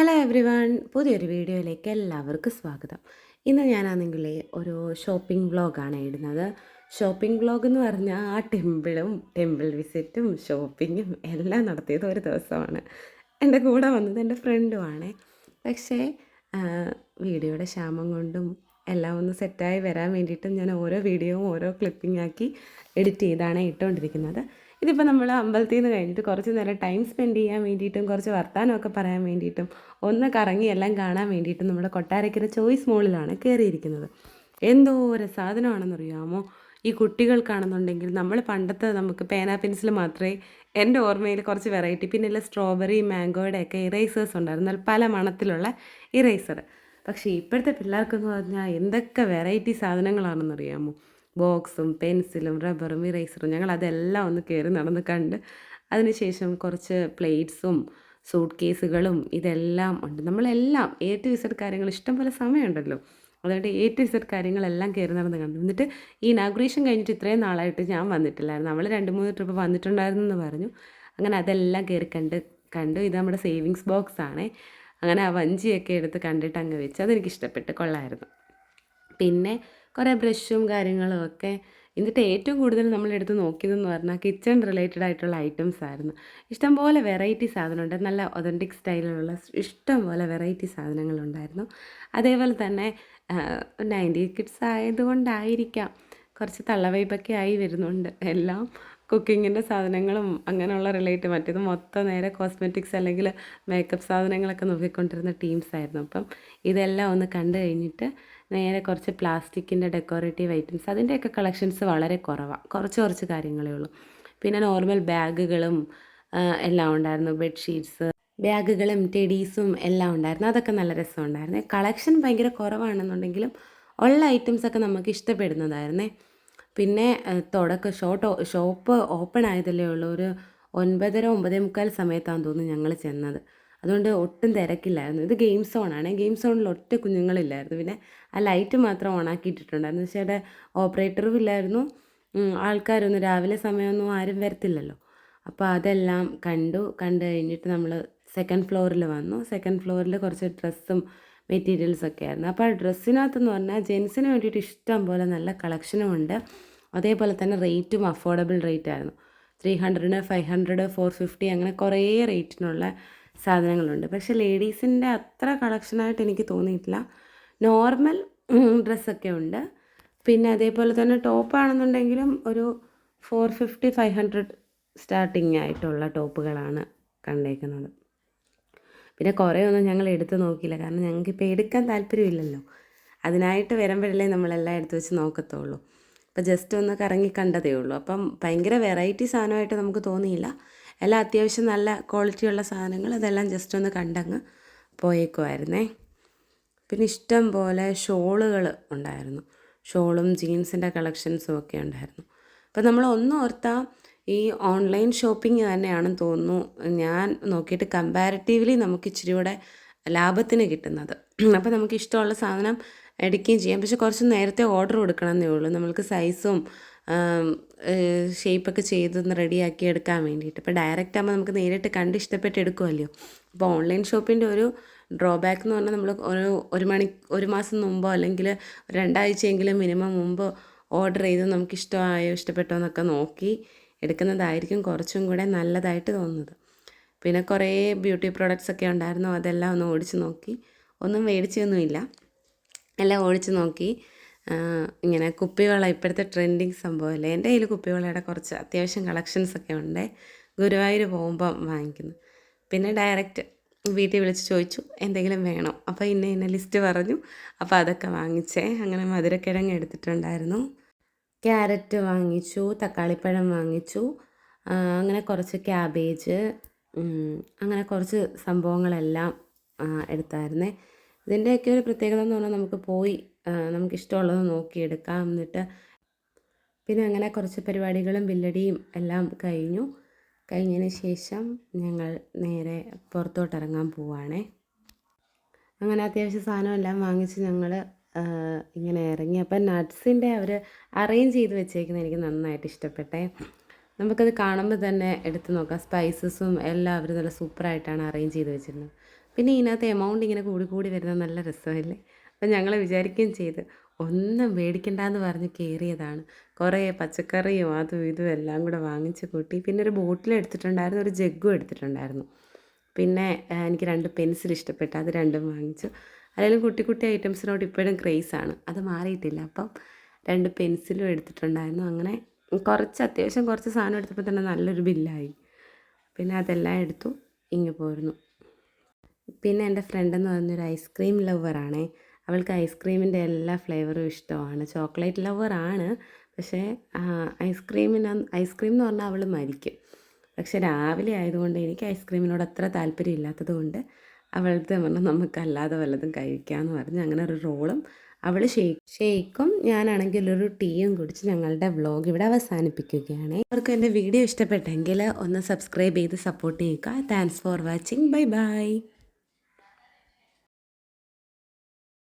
Hello every one, പുതിയൊരു വീഡിയോയിലേക്ക് എല്ലാവർക്കും സ്വാഗതം. ഇന്ന് ഞാനാണെങ്കിലേ ഒരു ഷോപ്പിംഗ് വ്ളോഗാണ് ഇടുന്നത്. ഷോപ്പിംഗ് വ്ളോഗ് എന്ന് പറഞ്ഞാൽ ആ ടെമ്പിൾ വിസിറ്റും ഷോപ്പിങ്ങും എല്ലാം നടത്തിയത് ഒരു ദിവസമാണ്. എൻ്റെ കൂടെ വന്നത് എൻ്റെ ഫ്രണ്ടുമാണ്. പക്ഷേ ആ, വീഡിയോയുടെ ക്ഷാമം കൊണ്ടും എല്ലാം ഒന്ന് സെറ്റായി വരാൻ വേണ്ടിയിട്ടും ഞാൻ ഓരോ വീഡിയോവും ഓരോ ക്ലിപ്പിംഗ് ആക്കി എഡിറ്റ് ചെയ്താണ് ഇട്ടുകൊണ്ടിരിക്കുന്നത്. ഇതിപ്പോൾ നമ്മൾ അമ്പലത്തിൽ നിന്ന് കഴിഞ്ഞിട്ട് കുറച്ച് നേരം ടൈം സ്പെൻഡ് ചെയ്യാൻ വേണ്ടിയിട്ടും കുറച്ച് വർത്തമാനമൊക്കെ പറയാൻ വേണ്ടിയിട്ടും ഒന്ന് കറങ്ങി എല്ലാം കാണാൻ വേണ്ടിയിട്ടും നമ്മുടെ കൊട്ടാരക്കര ചോയ്സ് മോളിലാണ് കയറിയിരിക്കുന്നത്. എന്തോരം സാധനമാണെന്നറിയാമോ. ഈ കുട്ടികൾക്കാണെന്നുണ്ടെങ്കിൽ നമ്മൾ പണ്ടത്തെ നമുക്ക് പേന പെൻസിൽ മാത്രമേ എൻ്റെ ഓർമ്മയിൽ കുറച്ച് വെറൈറ്റി, പിന്നെ ഇല്ല സ്ട്രോബെറി മാംഗോയുടെ ഒക്കെ ഇറേസേഴ്സ് ഉണ്ടായിരുന്നു, പല മണത്തിലുള്ള ഇറേസർ. പക്ഷേ ഇപ്പോഴത്തെ പിള്ളേർക്കെന്ന് പറഞ്ഞാൽ എന്തൊക്കെ വെറൈറ്റി സാധനങ്ങളാണെന്നറിയാമോ. ബോക്സും പെൻസിലും റബ്ബറും ഇറേസറും ഞങ്ങൾ അതെല്ലാം ഒന്ന് കയറി നടന്ന് കണ്ട് അതിനുശേഷം കുറച്ച് പ്ലേറ്റ്സും സൂട്ട് കേസുകളും ഇതെല്ലാം ഉണ്ട്. നമ്മളെല്ലാം എ ടു ഇസഡ് കാര്യങ്ങൾ ഇഷ്ടംപോലെ സമയമുണ്ടല്ലോ, അതുകൊണ്ട് എ ടു ഇസഡ് കാര്യങ്ങളെല്ലാം കയറി നടന്ന് കണ്ടു. എന്നിട്ട് ഈ ഇനാഗുറേഷൻ കഴിഞ്ഞിട്ട് ഇത്രയും നാളായിട്ട് ഞാൻ വന്നിട്ടില്ലായിരുന്നു. നമ്മൾ 2-3 ട്രിപ്പ് വന്നിട്ടുണ്ടായിരുന്നു എന്ന് പറഞ്ഞു. അങ്ങനെ അതെല്ലാം കയറി കണ്ടു. ഇത് നമ്മുടെ സേവിങ്സ് ബോക്സ് ആണ്. അങ്ങനെ ആ വഞ്ചിയൊക്കെ എടുത്ത് കണ്ടിട്ട് അങ്ങ് വെച്ച് അതെനിക്ക് ഇഷ്ടപ്പെട്ട് കൊള്ളായിരുന്നു. പിന്നെ കുറേ ബ്രഷും കാര്യങ്ങളും ഒക്കെ. എന്നിട്ട് ഏറ്റവും കൂടുതൽ നമ്മളെടുത്ത് നോക്കിയതെന്ന് പറഞ്ഞാൽ കിച്ചൺ റിലേറ്റഡ് ആയിട്ടുള്ള ഐറ്റംസ് ആയിരുന്നു. ഇഷ്ടംപോലെ വെറൈറ്റി സാധനമുണ്ട്, നല്ല ഒതൻറ്റിക് സ്റ്റൈലിലുള്ള ഇഷ്ടംപോലെ വെറൈറ്റി സാധനങ്ങളുണ്ടായിരുന്നു. അതേപോലെ തന്നെ 90 കിഡ്സ് ആയതുകൊണ്ടായിരിക്കാം കുറച്ച് തള്ളവൈപ്പൊക്കെ ആയി വരുന്നുണ്ട്. എല്ലാം കുക്കിങ്ങിൻ്റെ സാധനങ്ങളും അങ്ങനെയുള്ള മറ്റേത് മൊത്തം നേരെ കോസ്മെറ്റിക്സ് അല്ലെങ്കിൽ മേക്കപ്പ് സാധനങ്ങളൊക്കെ നോക്കിക്കൊണ്ടിരുന്ന ടീംസായിരുന്നു. അപ്പം ഇതെല്ലാം ഒന്ന് കണ്ടു കഴിഞ്ഞിട്ട് നേരെ കുറച്ച് പ്ലാസ്റ്റിക്കിൻ്റെ ഡെക്കറേറ്റീവ് ഐറ്റംസ്, അതിൻ്റെയൊക്കെ കളക്ഷൻസ് വളരെ കുറവാണ്, കുറച്ച് കാര്യങ്ങളേ ഉള്ളൂ. പിന്നെ നോർമൽ ബാഗുകളും എല്ലാം ഉണ്ടായിരുന്നു. ബെഡ്ഷീറ്റ്സ്, ബാഗുകളും ടെഡീസും എല്ലാം ഉണ്ടായിരുന്നു. അതൊക്കെ നല്ല രസമുണ്ടായിരുന്നു. കളക്ഷൻ ഭയങ്കര കുറവാണെന്നുണ്ടെങ്കിലും ഉള്ള ഐറ്റംസൊക്കെ നമുക്ക് ഇഷ്ടപ്പെടുന്നതായിരുന്നേ. പിന്നെ ഷോപ്പ് ഓപ്പൺ ആയതല്ലേ ഉള്ളൂ. ഒരു 9:30 9:45 സമയത്താണെന്ന് തോന്നുന്നു ഞങ്ങൾ ചെന്നത്. അതുകൊണ്ട് ഒട്ടും തിരക്കില്ലായിരുന്നു. ഇത് ഗെയിം സോണാണ്. ഗെയിം സോണിൽ ഒറ്റ കുഞ്ഞുങ്ങളില്ലായിരുന്നു. പിന്നെ ആ ലൈറ്റ് മാത്രം ഓണാക്കിയിട്ടിട്ടുണ്ടായിരുന്നു. പക്ഷേ അവിടെ ഓപ്പറേറ്ററും ഇല്ലായിരുന്നു. ആൾക്കാരൊന്നും രാവിലെ സമയമൊന്നും ആരും വരത്തില്ലല്ലോ. അപ്പോൾ അതെല്ലാം കണ്ടു കഴിഞ്ഞിട്ട് നമ്മൾ സെക്കൻഡ് ഫ്ലോറിൽ വന്നു. സെക്കൻഡ് ഫ്ലോറിൽ കുറച്ച് ഡ്രസ്സും മെറ്റീരിയൽസൊക്കെ ആയിരുന്നു. അപ്പോൾ ആ ഡ്രസ്സിനകത്തെന്ന് പറഞ്ഞാൽ ജെൻസിന് വേണ്ടിയിട്ട് ഇഷ്ടം പോലെ നല്ല കളക്ഷനും ഉണ്ട്. അതേപോലെ തന്നെ റേറ്റും അഫോർഡബിൾ റേറ്റ് ആയിരുന്നു. 300, 500, 450 അങ്ങനെ കുറേ റേറ്റിനുള്ള സാധനങ്ങളുണ്ട്. പക്ഷേ ലേഡീസിൻ്റെ അത്ര കളക്ഷനായിട്ട് എനിക്ക് തോന്നിയിട്ടില്ല. നോർമൽ ഡ്രസ്സൊക്കെ ഉണ്ട്. പിന്നെ അതേപോലെ തന്നെ ടോപ്പാണെന്നുണ്ടെങ്കിലും ഒരു 450, 500 സ്റ്റാർട്ടിങ് ആയിട്ടുള്ള ടോപ്പുകളാണ് കണ്ടേക്കുന്നത്. പിന്നെ കുറേ ഒന്നും ഞങ്ങൾ എടുത്ത് നോക്കിയില്ല, കാരണം ഞങ്ങൾക്കിപ്പോൾ എടുക്കാൻ താല്പര്യമില്ലല്ലോ. അതിനായിട്ട് വരുമ്പോഴല്ലേ നമ്മളെല്ലാം എടുത്ത് വെച്ച് നോക്കത്തുള്ളൂ. അപ്പോൾ ജസ്റ്റ് ഒന്ന് കറങ്ങി കണ്ടതേ ഉള്ളൂ. അപ്പം ഭയങ്കര വെറൈറ്റി സാധനമായിട്ട് നമുക്ക് തോന്നിയില്ല. എല്ലാം അത്യാവശ്യം നല്ല ക്വാളിറ്റിയുള്ള സാധനങ്ങൾ, അതെല്ലാം ജസ്റ്റ് ഒന്ന് കണ്ടങ്ങ് പോയേക്കുമായിരുന്നേ. പിന്നെ ഇഷ്ടം പോലെ ഷോളുകൾ ഉണ്ടായിരുന്നു. ഷോളും ജീൻസിൻ്റെ കളക്ഷൻസും ഒക്കെ ഉണ്ടായിരുന്നു. അപ്പം നമ്മൾ ഓർത്താൽ ഈ ഓൺലൈൻ ഷോപ്പിംഗ് തന്നെയാണെന്ന് തോന്നുന്നു ഞാൻ നോക്കിയിട്ട് കമ്പാരിറ്റീവ്ലി നമുക്ക് ഇച്ചിരി കൂടെ ലാഭത്തിന് കിട്ടുന്നത്. അപ്പോൾ നമുക്ക് ഇഷ്ടമുള്ള സാധനം എടുക്കുകയും ചെയ്യാം. പക്ഷെ കുറച്ച് നേരത്തെ ഓർഡർ കൊടുക്കണമെന്നേ ഉള്ളൂ, നമ്മൾക്ക് സൈസും ഷേപ്പൊക്കെ ചെയ്തൊന്ന് റെഡിയാക്കി എടുക്കാൻ വേണ്ടിയിട്ട്. ഇപ്പോൾ ഡയറക്റ്റ് ആകുമ്പോൾ നമുക്ക് നേരിട്ട് കണ്ട് ഇഷ്ടപ്പെട്ട് എടുക്കുമല്ലോ. അപ്പോൾ ഓൺലൈൻ ഷോപ്പിൻ്റെ ഒരു ഡ്രോബാക്ക് എന്ന് പറഞ്ഞാൽ നമ്മൾ ഒരു മാസം മുമ്പോ അല്ലെങ്കിൽ 2 ആഴ്ചയെങ്കിലും മിനിമം മുമ്പ് ഓർഡർ ചെയ്ത് നമുക്ക് ഇഷ്ടപ്പെട്ടോ എന്നൊക്കെ നോക്കി എടുക്കുന്നതായിരിക്കും കുറച്ചും കൂടെ നല്ലതായിട്ട് തോന്നുന്നത്. പിന്നെ കുറേ ബ്യൂട്ടി പ്രോഡക്റ്റ്സ് ഒക്കെ ഉണ്ടായിരുന്നു. അതെല്ലാം ഒന്ന് ഓടിച്ച് നോക്കി. ഒന്നും മേടിച്ചൊന്നുമില്ല, എല്ലാം ഓടിച്ച് നോക്കി. ഇങ്ങനെ കുപ്പിവള ഇപ്പോഴത്തെ ട്രെൻഡിങ് സംഭവമല്ലേ. എൻ്റെ കയ്യിൽ കുപ്പിവളയുടെ കുറച്ച് അത്യാവശ്യം കളക്ഷൻസൊക്കെ ഉണ്ട്. ഗുരുവായൂർ പോകുമ്പം വാങ്ങിക്കുന്നു. പിന്നെ ഡയറക്റ്റ് വീട്ടിൽ വിളിച്ച് ചോദിച്ചു എന്തെങ്കിലും വേണോ, അപ്പോൾ ഇന്ന ലിസ്റ്റ് പറഞ്ഞു. അപ്പോൾ അതൊക്കെ വാങ്ങിച്ചേ. അങ്ങനെ മധുരക്കിഴങ്ങ് എടുത്തിട്ടുണ്ടായിരുന്നു, ക്യാരറ്റ് വാങ്ങിച്ചു, തക്കാളിപ്പഴം വാങ്ങിച്ചു, അങ്ങനെ കുറച്ച് ക്യാബേജ്, അങ്ങനെ കുറച്ച് സംഭവങ്ങളെല്ലാം എടുത്തായിരുന്നേ. ഇതിൻ്റെയൊക്കെ ഒരു പ്രത്യേകത എന്ന് പറഞ്ഞാൽ നമുക്ക് പോയി നമുക്കിഷ്ടമുള്ളത് നോക്കിയെടുക്കാം. എന്നിട്ട് പിന്നെ അങ്ങനെ കുറച്ച് പരിപാടികളും ബില്ലടിയും എല്ലാം കഴിഞ്ഞതിന് ശേഷം ഞങ്ങൾ നേരെ പുറത്തോട്ടിറങ്ങാൻ പോവുകയാണേ. അങ്ങനെ അത്യാവശ്യം സാധനമെല്ലാം വാങ്ങിച്ച് ഞങ്ങൾ ഇങ്ങനെ ഇറങ്ങി. അപ്പം നട്ട്സിൻ്റെ അവർ അറേഞ്ച് ചെയ്ത് വെച്ചേക്കുന്നത് എനിക്ക് നന്നായിട്ട് ഇഷ്ടപ്പെട്ടെ. നമുക്കത് കാണുമ്പോൾ തന്നെ എടുത്ത് നോക്കാം. സ്പൈസസും എല്ലാം അവർ നല്ല സൂപ്പറായിട്ടാണ് അറേഞ്ച് ചെയ്ത് വെച്ചിരുന്നത്. പിന്നെ ഇതിനകത്ത് എമൗണ്ട് ഇങ്ങനെ കൂടി കൂടി വരുന്നത് നല്ല രസമല്ലേ. അപ്പം ഞങ്ങൾ വിചാരിക്കുകയും ചെയ്ത് ഒന്നും മേടിക്കണ്ടെന്ന് പറഞ്ഞ് കയറിയതാണ്. കുറേ പച്ചക്കറിയും അതും ഇതും എല്ലാം കൂടെ വാങ്ങിച്ച് കൂട്ടി. പിന്നെ ഒരു ബോട്ടിൽ എടുത്തിട്ടുണ്ടായിരുന്നു, ഒരു ജഗ്ഗും എടുത്തിട്ടുണ്ടായിരുന്നു. പിന്നെ എനിക്ക് 2 പെൻസിൽ ഇഷ്ടപ്പെട്ടു, അത് രണ്ടും വാങ്ങിച്ചു. അല്ലെങ്കിലും കുട്ടി കുട്ടി ഐറ്റംസിനോട് ഇപ്പോഴും ക്രേസാണ്, അത് മാറിയിട്ടില്ല. അപ്പം 2 പെൻസിലും എടുത്തിട്ടുണ്ടായിരുന്നു. അങ്ങനെ അത്യാവശ്യം കുറച്ച് സാധനം എടുത്തപ്പോൾ തന്നെ നല്ലൊരു ബില്ലായി. പിന്നെ അതെല്ലാം എടുത്തു ഇങ്ങ് പോരുന്നു. പിന്നെ എൻ്റെ ഫ്രണ്ടെന്ന് പറഞ്ഞൊരു ഐസ്ക്രീം ലവറാണേ. അവൾക്ക് ഐസ്ക്രീമിൻ്റെ എല്ലാ ഫ്ലേവറും ഇഷ്ടമാണ്. ചോക്ലേറ്റ് ലവറാണ്, പക്ഷേ ഐസ്ക്രീം എന്ന് പറഞ്ഞാൽ അവൾ മരിക്കും. പക്ഷെ രാവിലെ ആയതുകൊണ്ട് എനിക്ക് ഐസ്ക്രീമിനോട് അത്ര താല്പര്യം ഇല്ലാത്തത് കൊണ്ട് അവളുടെ പറഞ്ഞാൽ നമുക്കല്ലാതെ വല്ലതും കഴിക്കാമെന്ന് പറഞ്ഞ് അങ്ങനെ ഒരു റോളും അവൾ ഷേക്കും ഞാനാണെങ്കിൽ ഒരു ടീയും കുടിച്ച് ഞങ്ങളുടെ വ്ളോഗ് ഇവിടെ അവസാനിപ്പിക്കുകയാണ്. അവർക്ക് എൻ്റെ വീഡിയോ ഇഷ്ടപ്പെട്ടെങ്കിൽ ഒന്ന് സബ്സ്ക്രൈബ് ചെയ്ത് സപ്പോർട്ട് ചെയ്യുക. Thanks for watching. Bye bye.